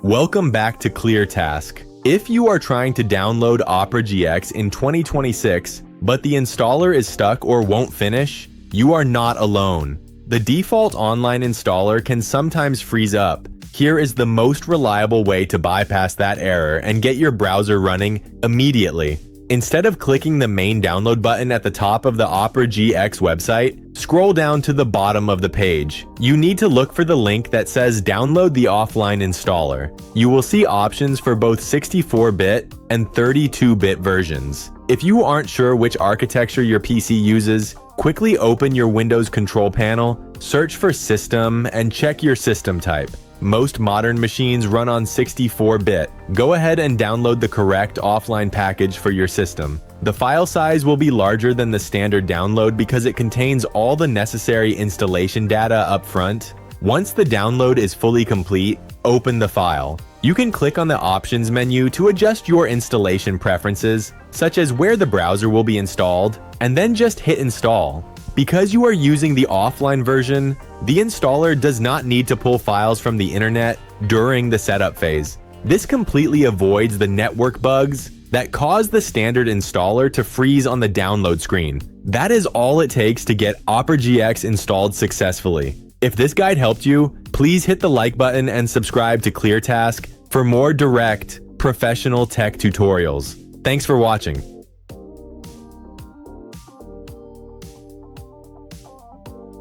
Welcome back to ClearTask. If you are trying to download Opera GX in 2026, but the installer is stuck or won't finish, you are not alone. The default online installer can sometimes freeze up. Here is the most reliable way to bypass that error and get your browser running immediately. Instead of clicking the main download button at the top of the Opera GX website, scroll down to the bottom of the page. You need to look for the link that says download the offline installer. You will see options for both 64-bit and 32-bit versions. If you aren't sure which architecture your PC uses, quickly open your Windows control panel, search for System, and check your system type. Most modern machines run on 64-bit. Go ahead and download the correct offline package for your system. The file size will be larger than the standard download because it contains all the necessary installation data up front. Once the download is fully complete, open the file. You can click on the Options menu to adjust your installation preferences, such as where the browser will be installed, and then just hit Install. Because you are using the offline version, the installer does not need to pull files from the internet during the setup phase. This completely avoids the network bugs that cause the standard installer to freeze on the download screen. That is all it takes to get Opera GX installed successfully. If this guide helped you, please hit the like button and subscribe to ClearTask for more direct, professional tech tutorials. Thanks for watching.